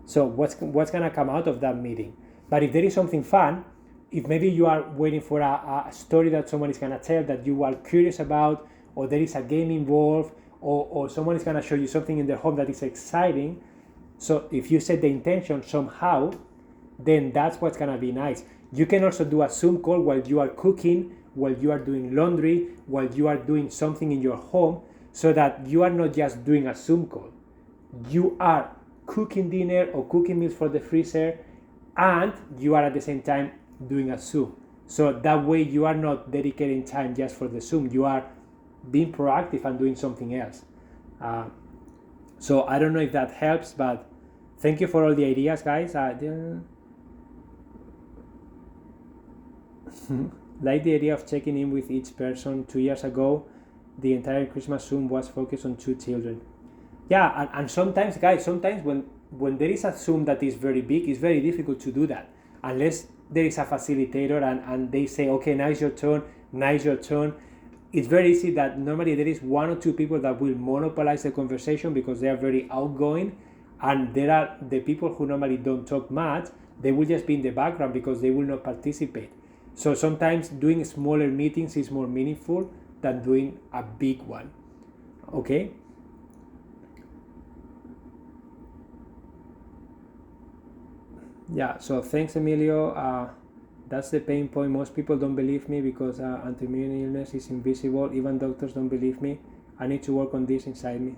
So what's gonna come out of that meeting? But if there is something fun, if maybe you are waiting for a story that someone is gonna tell that you are curious about, or there is a game involved, or someone is gonna show you something in their home that is exciting. So if you set the intention somehow, then that's what's gonna be nice. You can also do a Zoom call while you are cooking, while you are doing laundry, while you are doing something in your home, so that you are not just doing a Zoom call. You are cooking dinner or cooking meals for the freezer, and you are at the same time doing a Zoom. So that way you are not dedicating time just for the Zoom. You are being proactive and doing something else. So I don't know if that helps, but thank you for all the ideas, guys. Like the idea of checking in with each person. 2 years ago, the entire Christmas Zoom was focused on 2 children. Yeah, and sometimes, guys, when there is a Zoom that is very big, it's very difficult to do that. unless there is a facilitator and they say, okay, now it's your turn, now it's your turn, it's very easy that normally there is 1 or 2 people that will monopolize the conversation because they are very outgoing, and there are the people who normally don't talk much, they will just be in the background because they will not participate. So sometimes doing smaller meetings is more meaningful than doing a big one. Okay? Yeah, so thanks, Emilio. That's the pain point. Most people don't believe me because autoimmune illness is invisible. Even doctors don't believe me. I need to work on this inside me.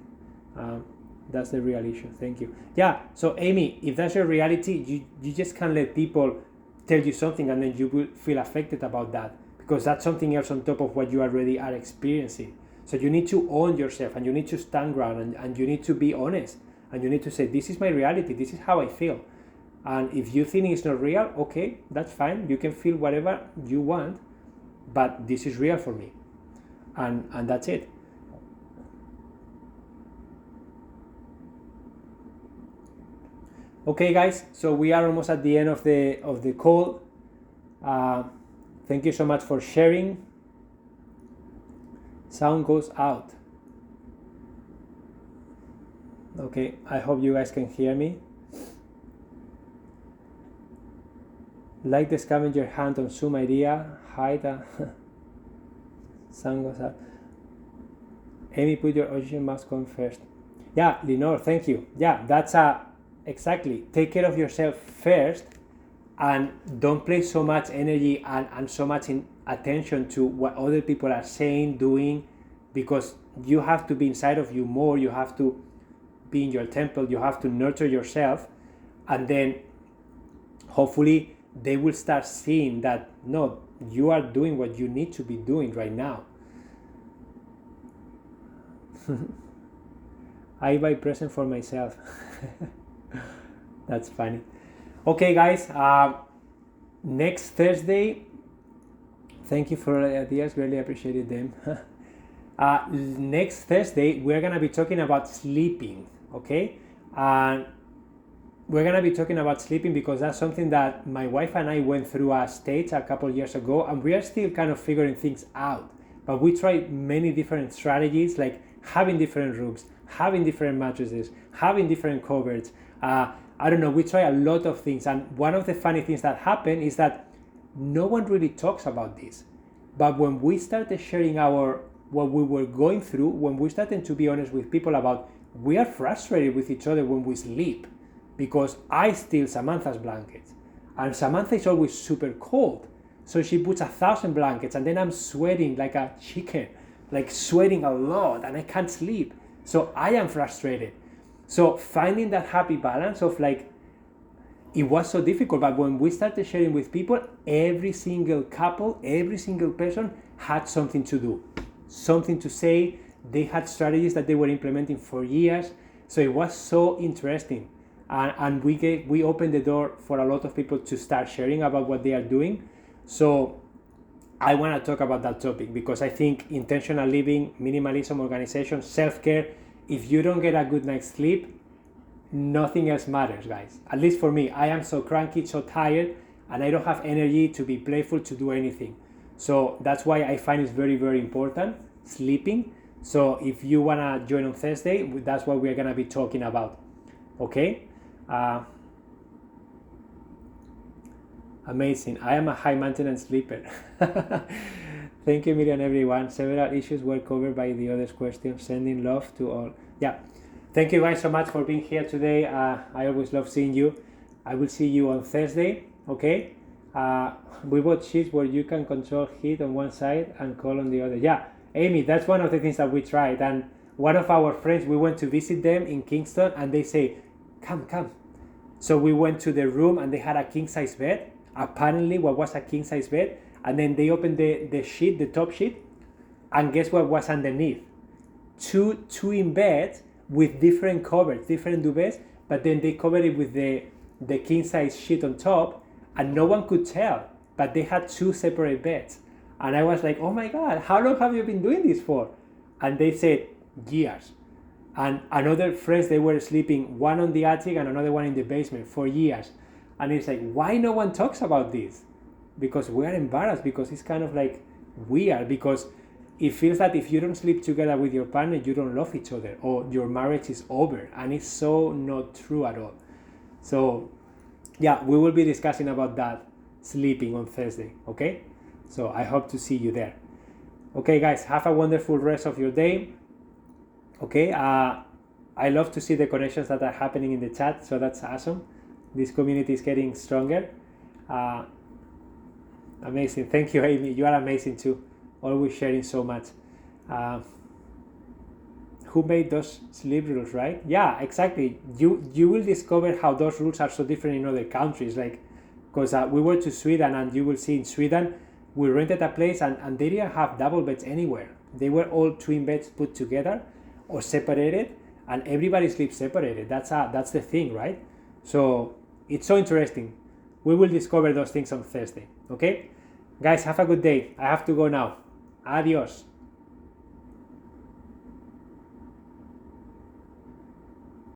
That's the real issue. Thank you. Yeah, so Amy, if that's your reality, you just can't let people tell you something and then you will feel affected about that, because that's something else on top of what you already are experiencing. So you need to own yourself, and you need to stand ground, and you need to be honest, and you need to say, this is my reality, this is how I feel. And if you think it's not real, okay, that's fine. You can feel whatever you want, but this is real for me. And that's it. Okay, guys, so we are almost at the end of the call. Thank you so much for sharing. Sound goes out. Okay, I hope you guys can hear me. Like the scavenger hunt on Zoom idea. Hide. Sound goes out. Amy, put your oxygen mask on first. Yeah, Lenore, thank you. Yeah, that's exactly. Take care of yourself first, and don't place so much energy and so much attention to what other people are saying, doing, because you have to be inside of you more. You have to be in your temple. You have to nurture yourself, and then hopefully they will start seeing that, no, you are doing what you need to be doing right now. I buy present for myself. That's funny. Okay, guys, next Thursday, thank you for the ideas, really appreciated them. Next Thursday, we're gonna be talking about sleeping, okay? And we're gonna be talking about sleeping because that's something that my wife and I went through a stage a couple years ago, and we are still kind of figuring things out. But we tried many different strategies, like having different rooms, having different mattresses, having different covers. I don't know, we try a lot of things, and one of the funny things that happen is that no one really talks about this. But when we started sharing what we were going through, when we started to be honest with people about, we are frustrated with each other when we sleep, because I steal Samantha's blankets, and Samantha is always super cold, so she puts 1,000 blankets, and then I'm sweating like a chicken, like sweating a lot, and I can't sleep. So I am frustrated. So finding that happy balance of like, it was so difficult, but when we started sharing with people, every single couple, every single person had something to do, something to say. They had strategies that they were implementing for years. So it was so interesting. And we opened the door for a lot of people to start sharing about what they are doing. So I want to talk about that topic because I think intentional living, minimalism, organization, self-care, if you don't get a good night's sleep, nothing else matters, guys. At least for me, I am so cranky, so tired, and I don't have energy to be playful, to do anything. So that's why I find it's very, very important, sleeping. So if you want to join on Thursday, that's what we're going to be talking about. Okay? Amazing. I am a high maintenance sleeper. Thank you, Miriam, everyone. Several issues were covered by the other questions. Sending love to all. Yeah. Thank you guys so much for being here today. I always love seeing you. I will see you on Thursday. Okay? We bought sheets where you can control heat on one side and cold on the other. Yeah. Amy, that's one of the things that we tried. And one of our friends, we went to visit them in Kingston, and they say, come. So we went to the room, and they had a king-size bed. Apparently, what was a king-size bed? And then they opened the sheet, the top sheet, and guess what was underneath? Two twin beds with different covers, different duvets, but then they covered it with the king-size sheet on top, and no one could tell, but they had two separate beds. And I was like, oh my God, how long have you been doing this for? And they said, years. And another friends, they were sleeping, one on the attic and another one in the basement for years. And it's like, why no one talks about this? Because we are embarrassed, because it's kind of like weird, because it feels that if you don't sleep together with your partner, you don't love each other, or your marriage is over. And it's so not true at all. So yeah, we will be discussing about that sleeping on Thursday, okay? So I hope to see you there. Okay, guys, have a wonderful rest of your day. Okay, I love to see the connections that are happening in the chat, so that's awesome. This community is getting stronger. Amazing. Thank you, Amy. You are amazing too. Always sharing so much. Who made those sleep rules, right? Yeah, exactly. You will discover how those rules are so different in other countries. Like, because we were to Sweden, and you will see in Sweden, we rented a place, and they didn't have double beds anywhere. They were all twin beds put together or separated, and everybody sleeps separated. That's the thing, right? So it's so interesting. We will discover those things on Thursday. Okay, guys, have a good day. I have to go now. Adios.